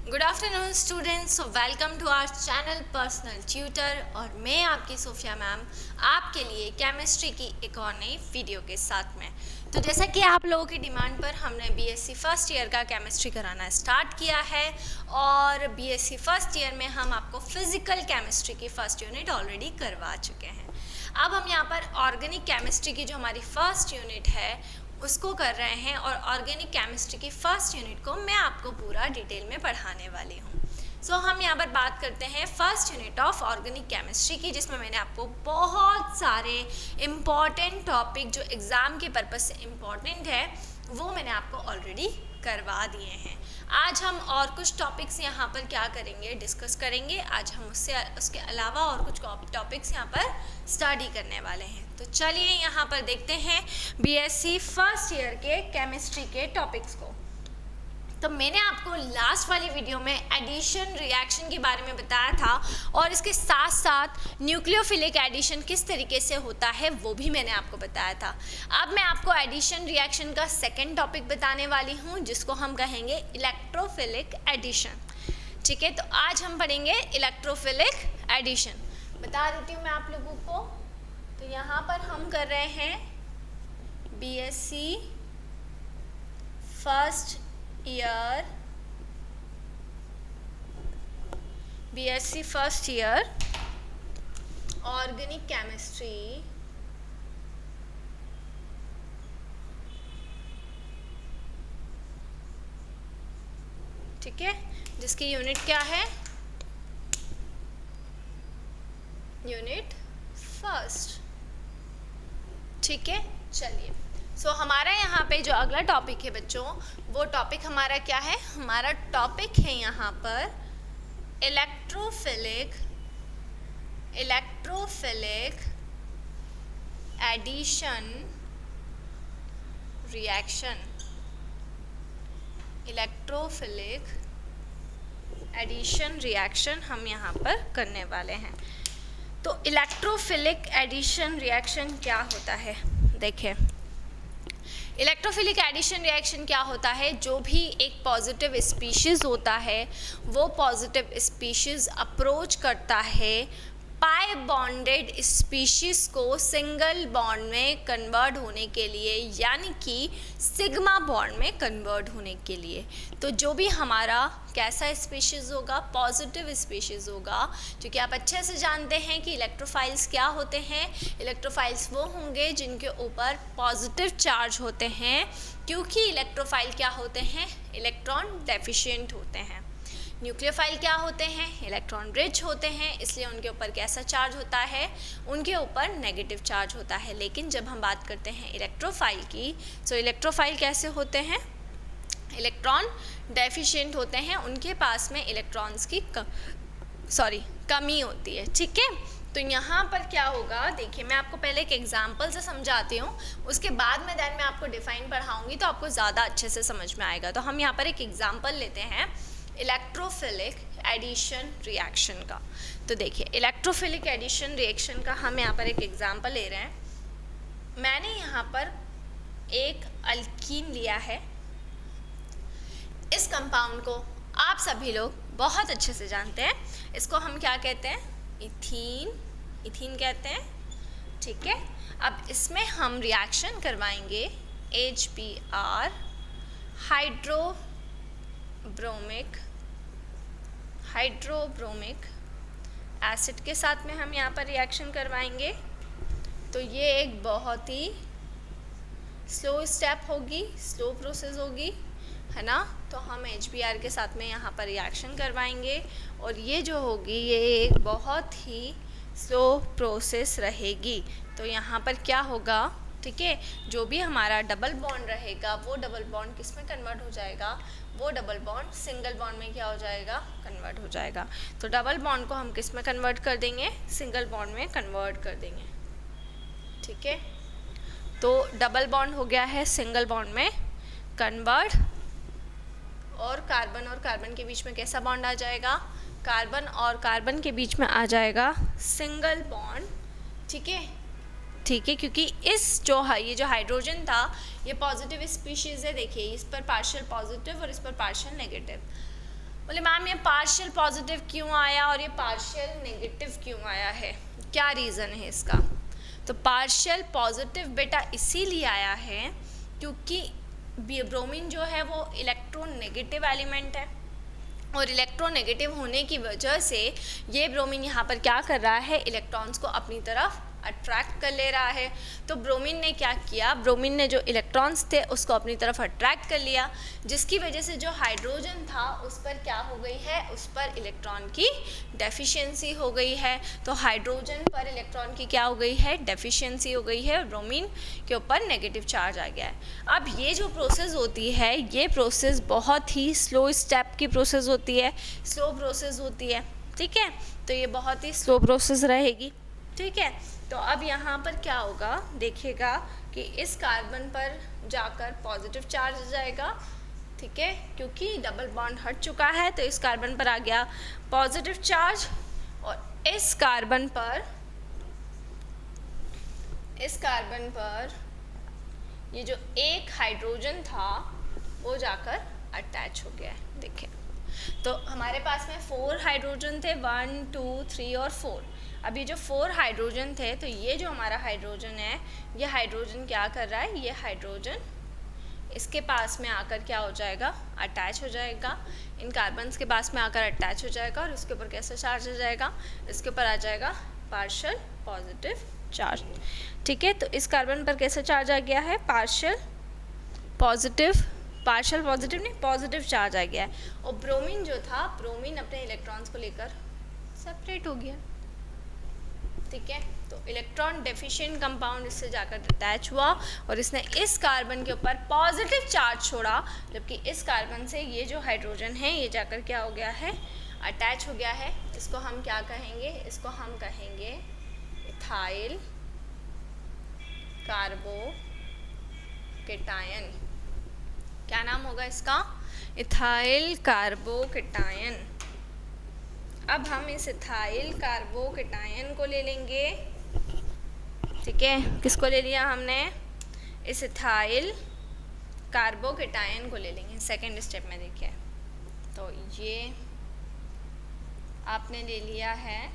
Good afternoon students, so welcome to our channel Personal Tutor. और मैं आपकी Sophia ma'am आपके लिए केमिस्ट्री की एक और नई वीडियो के साथ में। तो जैसा कि आप लोगों की डिमांड पर हमने बीएससी फर्स्ट ईयर का केमिस्ट्री कराना स्टार्ट किया है और बीएससी फर्स्ट ईयर में हम आपको फिजिकल केमिस्ट्री की फर्स्ट यूनिट ऑलरेडी करवा चुके हैं। अब हम यहाँ पर ऑर्गेनिक केमिस्ट्री की जो हमारी फर्स्ट यूनिट है उसको कर रहे हैं और ऑर्गेनिक केमिस्ट्री की फर्स्ट यूनिट को मैं आपको पूरा डिटेल में पढ़ाने वाली हूँ। सो हम यहाँ पर बात करते हैं first unit of organic chemistry की, जिसमें मैंने आपको बहुत सारे इम्पॉर्टेंट टॉपिक जो एग्ज़ाम के पर्पज़ से इम्पॉर्टेंट है वो मैंने आपको ऑलरेडी करवा दिए हैं। आज हम और कुछ टॉपिक्स यहाँ पर क्या करेंगे, डिस्कस करेंगे। आज हम उसके अलावा और कुछ टॉपिक्स यहाँ पर स्टडी करने वाले हैं। तो चलिए यहाँ पर देखते हैं बीएससी फर्स्ट ईयर के केमिस्ट्री के टॉपिक्स को। तो मैंने आपको लास्ट वाली वीडियो में एडिशन रिएक्शन के बारे में बताया था और इसके साथ साथ न्यूक्लियोफिलिक एडिशन किस तरीके से होता है वो भी मैंने आपको बताया था। अब मैं आपको एडिशन रिएक्शन का सेकंड टॉपिक बताने वाली हूँ, जिसको हम कहेंगे इलेक्ट्रोफिलिक एडिशन। ठीक है, तो आज हम पढ़ेंगे इलेक्ट्रोफिलिक एडिशन। बता देती हूँ मैं आप लोगों को। तो यहाँ पर हम कर रहे हैं BSc first year organic chemistry ठीक है, जिसकी यूनिट क्या है, यूनिट फर्स्ट। ठीक है, चलिए। सो हमारा यहाँ पे जो अगला टॉपिक है बच्चों, वो टॉपिक हमारा क्या है, हमारा टॉपिक है यहाँ पर electrophilic addition reaction. Electrophilic addition reaction हम यहाँ पर करने वाले हैं। तो इलेक्ट्रोफिलिक एडिशन रिएक्शन क्या होता है, देखिए इलेक्ट्रोफिलिक एडिशन रिएक्शन क्या होता है। जो भी एक पॉजिटिव स्पीशीज़ होता है वो पॉजिटिव स्पीशीज़ अप्रोच करता है पाई बॉन्डेड स्पीशीज़ को सिंगल बॉन्ड में कन्वर्ट होने के लिए, यानी कि सिग्मा बॉन्ड में कन्वर्ट होने के लिए। तो जो भी हमारा कैसा स्पीशीज़ होगा, पॉजिटिव स्पीशीज़ होगा, क्योंकि आप अच्छे से जानते हैं कि इलेक्ट्रोफाइल्स क्या होते हैं। इलेक्ट्रोफाइल्स वो होंगे जिनके ऊपर पॉजिटिव चार्ज होते हैं, क्योंकि इलेक्ट्रोफाइल क्या होते हैं, इलेक्ट्रॉन डेफिशिएंट होते हैं। न्यूक्लियोफाइल क्या होते हैं, इलेक्ट्रॉन रिच होते हैं, इसलिए उनके ऊपर कैसा चार्ज होता है, उनके ऊपर नेगेटिव चार्ज होता है। लेकिन जब हम बात करते हैं इलेक्ट्रोफाइल की, तो इलेक्ट्रोफाइल कैसे होते हैं, इलेक्ट्रॉन डेफिशिएंट होते हैं, उनके पास में इलेक्ट्रॉन्स की कमी होती है। ठीक है, तो यहाँ पर क्या होगा, देखिए मैं आपको पहले एक एग्जांपल से समझाती हूँ, उसके बाद में मैं आपको डिफाइन पढ़ाऊँगी तो आपको ज़्यादा अच्छे से समझ में आएगा। तो हम यहाँ पर एक एग्जाम्पल लेते हैं इलेक्ट्रोफिलिक एडिशन रिएक्शन का। तो देखिए इलेक्ट्रोफिलिक एडिशन रिएक्शन का हम यहाँ पर एक एग्जांपल ले रहे हैं। मैंने यहाँ पर एक अल्कीन लिया है। इस कंपाउंड को आप सभी लोग बहुत अच्छे से जानते हैं, इसको हम क्या कहते हैं, इथीन कहते हैं। ठीक है, अब इसमें हम रिएक्शन करवाएंगे HBr हाइड्रोब्रोमिक एसिड के साथ में हम यहाँ पर रिएक्शन करवाएंगे। तो ये एक बहुत ही स्लो स्टेप होगी, स्लो प्रोसेस होगी, है ना। तो हम HBr के साथ में यहाँ पर रिएक्शन करवाएंगे और ये जो होगी ये एक बहुत ही स्लो प्रोसेस रहेगी। तो यहाँ पर क्या होगा, ठीक है, जो भी हमारा डबल बॉन्ड रहेगा वो डबल बॉन्ड किस में कन्वर्ट हो जाएगा, वो डबल बॉन्ड सिंगल बॉन्ड में क्या हो जाएगा, कन्वर्ट हो जाएगा। तो डबल बॉन्ड को हम किस में कन्वर्ट कर देंगे, सिंगल बॉन्ड में कन्वर्ट कर देंगे। ठीक है, तो डबल बॉन्ड हो गया है सिंगल बॉन्ड में कन्वर्ट, और कार्बन के बीच में कैसा बॉन्ड आ जाएगा, कार्बन और कार्बन के बीच में आ जाएगा सिंगल बॉन्ड। ठीक है, ठीक है, क्योंकि ये जो हाइड्रोजन था ये पॉजिटिव स्पीशीज़ है। देखिए इस पर पार्शियल पॉजिटिव और इस पर पार्शियल नेगेटिव। बोले मैम ये पार्शियल पॉजिटिव क्यों आया और ये पार्शियल नेगेटिव क्यों आया है, क्या रीज़न है इसका? तो पार्शियल पॉजिटिव बेटा इसीलिए आया है क्योंकि ब्रोमीन जो है वो इलेक्ट्रोनेगेटिव एलिमेंट है और इलेक्ट्रोनेगेटिव होने की वजह से ये ब्रोमीन यहाँ पर क्या कर रहा है, इलेक्ट्रॉन्स को अपनी तरफ अट्रैक्ट कर ले रहा है। तो ब्रोमीन ने क्या किया, ब्रोमीन ने जो इलेक्ट्रॉन्स थे उसको अपनी तरफ अट्रैक्ट कर लिया, जिसकी वजह से जो हाइड्रोजन था उस पर क्या हो गई है, उस पर इलेक्ट्रॉन की डेफिशिएंसी हो गई है। तो हाइड्रोजन पर इलेक्ट्रॉन की क्या हो गई है, डेफिशिएंसी हो गई है और ब्रोमीन के ऊपर नेगेटिव चार्ज आ गया है। अब ये जो प्रोसेस होती है ये प्रोसेस बहुत ही स्लो स्टेप की प्रोसेस होती है, स्लो प्रोसेस होती है, ठीक है। तो ये बहुत ही स्लो प्रोसेस रहेगी, ठीक है। तो अब यहाँ पर क्या होगा, देखिएगा कि इस कार्बन पर जाकर पॉजिटिव चार्ज आ जाएगा, ठीक है, क्योंकि डबल बॉन्ड हट चुका है। तो इस कार्बन पर आ गया पॉजिटिव चार्ज और इस कार्बन पर ये जो एक हाइड्रोजन था वो जाकर अटैच हो गया है। देखिए तो हमारे पास में 4 हाइड्रोजन थे, 1 2 3 और 4। अब ये जो 4 हाइड्रोजन थे तो ये जो हमारा हाइड्रोजन है, ये हाइड्रोजन क्या कर रहा है, ये हाइड्रोजन इसके पास में आकर क्या हो जाएगा, अटैच हो जाएगा, इन कार्बन्स के पास में आकर अटैच हो जाएगा और उसके ऊपर कैसा चार्ज आ जाएगा, इसके ऊपर आ जाएगा पार्शियल पॉजिटिव चार्ज, ठीक है। तो इस कार्बन पर कैसा चार्ज आ गया है, पार्शियल पॉजिटिव नहीं, पॉजिटिव चार्ज आ गया है। और ब्रोमीन जो था, ब्रोमीन अपने इलेक्ट्रॉन्स को लेकर सेपरेट हो गया, ठीक है। तो इलेक्ट्रॉन डेफिशिएंट कंपाउंड इससे जाकर अटैच हुआ और इसने इस कार्बन के ऊपर पॉजिटिव चार्ज छोड़ा, जबकि इस कार्बन से ये जो हाइड्रोजन है ये जाकर क्या हो गया है, अटैच हो गया है। इसको हम क्या कहेंगे, इसको हम कहेंगे इथाइल कार्बोकेटायन। क्या नाम होगा इसका, इथाइल कार्बोकेटायन। अब हम इस इथाइल कार्बोकेटायन को ले लेंगे, ठीक है। किसको ले लिया हमने, इस इथाइल कार्बोकेटायन को ले लेंगे सेकेंड स्टेप में। देखिए तो ये आपने ले लिया है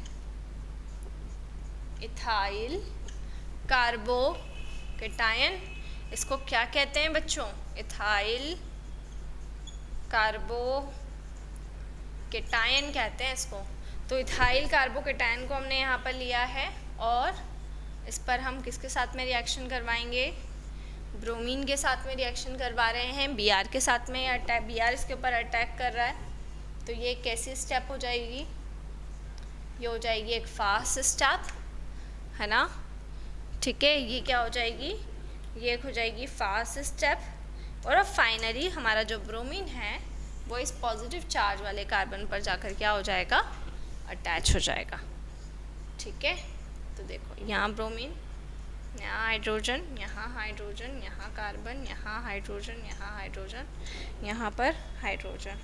इथाइल कार्बोकेटायन। इसको क्या कहते हैं बच्चों, इथाइल कार्बोकेटायन कहते हैं इसको। तो इथाइल कार्बोकेटायन को हमने यहाँ पर लिया है और इस पर हम किसके साथ में रिएक्शन करवाएंगे, ब्रोमीन के साथ में रिएक्शन करवा रहे हैं, Br के साथ में अटैक, Br इसके ऊपर अटैक कर रहा है। तो ये कैसी स्टेप हो जाएगी, ये हो जाएगी एक फास्ट स्टेप, है ना, ठीक है। ये क्या हो जाएगी, ये हो जाएगी फास्ट स्टेप। और अब फाइनली हमारा जो ब्रोमीन है वो इस पॉजिटिव चार्ज वाले कार्बन पर जाकर क्या हो जाएगा, अटैच हो जाएगा, ठीक है। तो देखो यहाँ ब्रोमीन, यहाँ हाइड्रोजन, यहाँ हाइड्रोजन, यहाँ कार्बन, यहाँ हाइड्रोजन, यहाँ हाइड्रोजन, यहाँ पर हाइड्रोजन,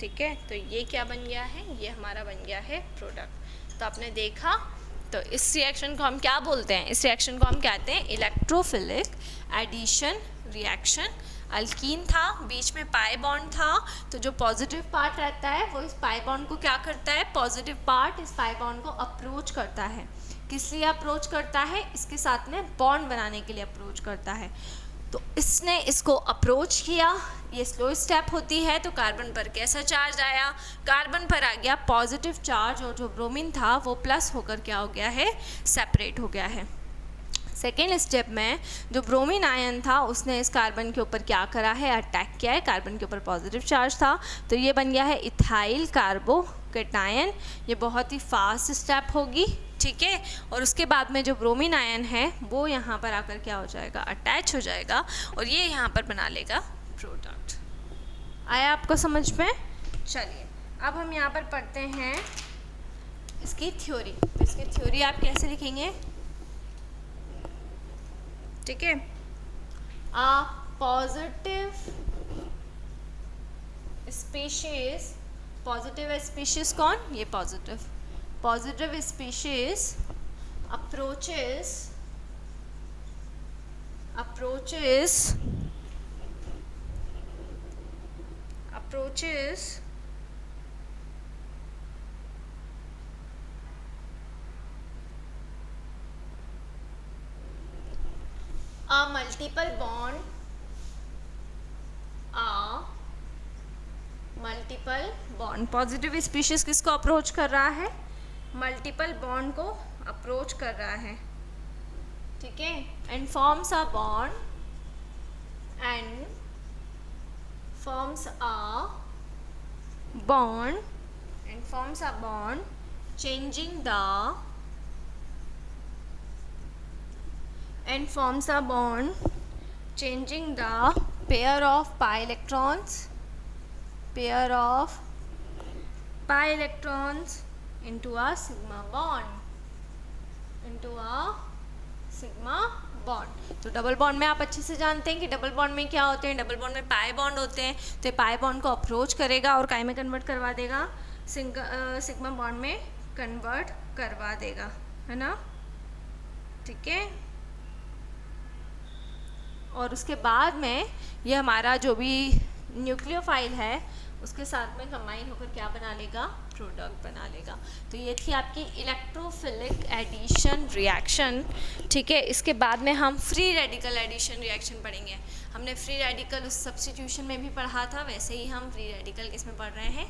ठीक है। तो ये क्या बन गया है, ये हमारा बन गया है प्रोडक्ट। तो आपने देखा, तो इस रिएक्शन को हम क्या बोलते हैं, इस रिएक्शन को हम कहते हैं इलेक्ट्रोफिलिक एडिशन रिएक्शन। अल्कीन था, बीच में पाई बॉन्ड था, तो जो पॉजिटिव पार्ट रहता है वो इस पाई बॉन्ड को क्या करता है, पॉजिटिव पार्ट इस पाई बॉन्ड को अप्रोच करता है। किस लिए अप्रोच करता है, इसके साथ में बॉन्ड बनाने के लिए अप्रोच करता है। तो इसने इसको अप्रोच किया, ये स्लो स्टेप होती है। तो कार्बन पर कैसा चार्ज आया, कार्बन पर आ गया पॉजिटिव चार्ज और जो ब्रोमीन था वो प्लस होकर क्या हो गया है, सेपरेट हो गया है। सेकेंड स्टेप में जो ब्रोमीन आयन था उसने इस कार्बन के ऊपर क्या करा है, अटैक किया है, कार्बन के ऊपर पॉजिटिव चार्ज था, तो ये बन गया है इथाइल कार्बोकेटायन। ये बहुत ही फास्ट स्टेप होगी, ठीक है। और उसके बाद में जो ब्रोमीन आयन है वो यहाँ पर आकर क्या हो जाएगा, अटैच हो जाएगा और ये यहाँ पर बना लेगा प्रोडक्ट। आया आपको समझ में? चलिए अब हम यहाँ पर पढ़ते हैं इसकी थ्योरी। तो इसकी थ्योरी आप कैसे लिखेंगे, ठीक है। पॉजिटिव स्पीशीज कौन, ये positive species approaches multiple bond multiple bond, positive species किसको अप्रोच कर रहा है, मल्टीपल बॉन्ड को अप्रोच कर रहा है, ठीक है, and forms a bond and forms a bond changing the pair of pi electrons into a sigma bond. तो डबल बॉन्ड में आप अच्छे से जानते हैं कि डबल बॉन्ड में क्या होते हैं, डबल बॉन्ड में पाई बॉन्ड होते हैं, तो पाई बॉन्ड को अप्रोच करेगा और काय में कन्वर्ट करवा देगा, सिग्मा बॉन्ड में कन्वर्ट करवा देगा, है ना, ठीक है। और उसके बाद में ये हमारा जो भी न्यूक्लियोफाइल है उसके साथ में कंबाइन होकर क्या बना लेगा, प्रोडक्ट बना लेगा। तो ये थी आपकी इलेक्ट्रोफिलिक एडिशन रिएक्शन, ठीक है। इसके बाद में हम फ्री रेडिकल एडिशन रिएक्शन पढ़ेंगे। हमने फ्री रेडिकल उस सब्स्टिट्यूशन में भी पढ़ा था, वैसे ही हम फ्री रेडिकल किस में पढ़ रहे हैं,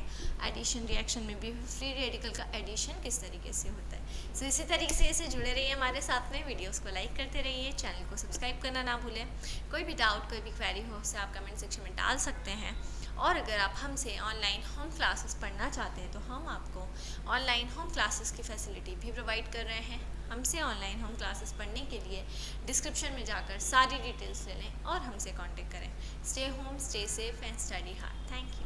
एडिशन रिएक्शन में भी फ्री रेडिकल का एडिशन किस तरीके से होता है। सो इसी तरीके से जुड़े रहिए हमारे साथ में, वीडियोस को लाइक करते रहिए, चैनल को सब्सक्राइब करना ना भूलें। कोई भी डाउट, कोई भी क्वेरी हो उसे आप कमेंट सेक्शन में डाल सकते हैं। और अगर आप हमसे ऑनलाइन होम क्लासेस पढ़ना चाहते हैं तो हम आपको ऑनलाइन होम क्लासेस की फैसिलिटी भी प्रोवाइड कर रहे हैं। हमसे ऑनलाइन होम क्लासेस पढ़ने के लिए डिस्क्रिप्शन में जाकर सारी डिटेल्स ले लें और हमसे कांटेक्ट करें। Stay home, stay safe and study hard. Thank you.